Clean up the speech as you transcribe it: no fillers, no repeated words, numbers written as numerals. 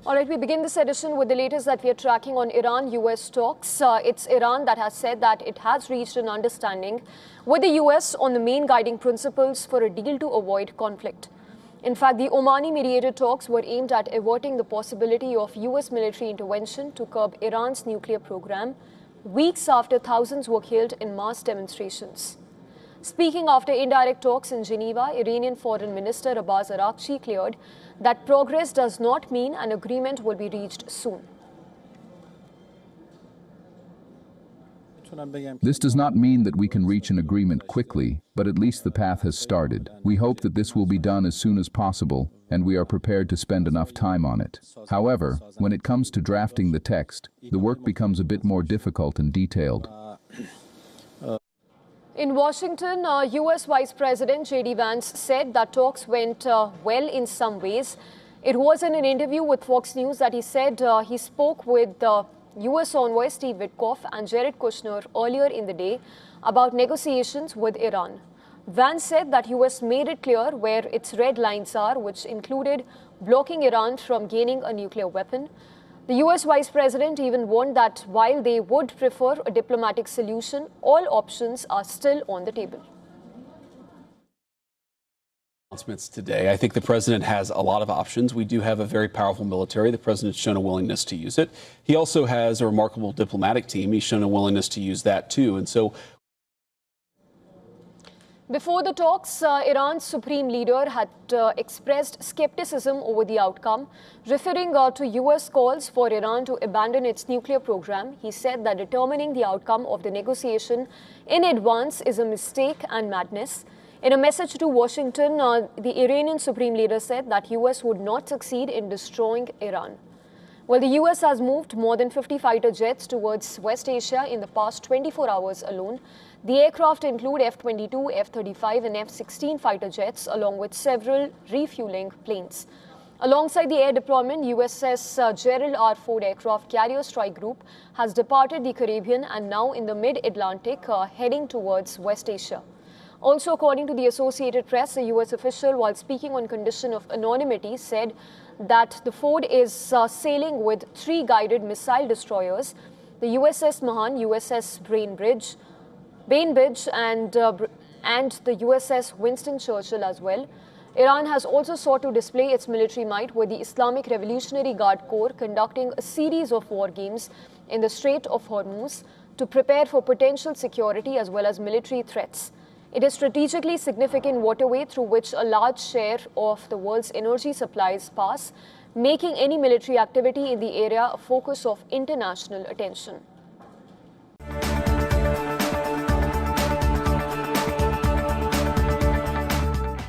All right, we begin this edition with the latest that we are tracking on Iran-US talks. It's Iran that has said that it has reached an understanding with the US on the main guiding principles for a deal to avoid conflict. In fact, the Omani-mediated talks were aimed at averting the possibility of US military intervention to curb Iran's nuclear program, weeks after thousands were killed in mass demonstrations. Speaking after indirect talks in Geneva, Iranian Foreign Minister Abbas Araghchi cleared that progress does not mean an agreement will be reached soon. This does not mean that we can reach an agreement quickly, but at least the path has started. We hope that this will be done as soon as possible, and we are prepared to spend enough time on it. However, when it comes to drafting the text, the work becomes a bit more difficult and detailed. In Washington, US Vice President JD Vance said that talks went well in some ways. It was in an interview with Fox News that he said he spoke with US Envoy Steve Witkoff and Jared Kushner earlier in the day about negotiations with Iran. Vance said that US made it clear where its red lines are, which included blocking Iran from gaining a nuclear weapon. The US Vice President even warned that while they would prefer a diplomatic solution, all options are still on the table. Announcements today. I think the president has a lot of options. We do have a very powerful military. The president's shown a willingness to use it. He also has a remarkable diplomatic team. He's shown a willingness to use that too. And so before the talks, Iran's supreme leader had expressed skepticism over the outcome. Referring to US calls for Iran to abandon its nuclear program, he said that determining the outcome of the negotiation in advance is a mistake and madness. In a message to Washington, the Iranian supreme leader said that US would not succeed in destroying Iran. Well, the US has moved more than 50 fighter jets towards West Asia in the past 24 hours alone. The aircraft include F-22, F-35 and F-16 fighter jets, along with several refueling planes. Alongside the air deployment, USS Gerald R. Ford aircraft carrier strike group has departed the Caribbean and now in the mid-Atlantic, heading towards West Asia. Also, according to the Associated Press, a US official, while speaking on condition of anonymity, said that the Ford is sailing with 3 guided missile destroyers, the USS Mahan, USS Bainbridge and the USS Winston Churchill as well. Iran has also sought to display its military might with the Islamic Revolutionary Guard Corps conducting a series of war games in the Strait of Hormuz to prepare for potential security as well as military threats. It is strategically significant waterway through which a large share of the world's energy supplies pass, making any military activity in the area a focus of international attention.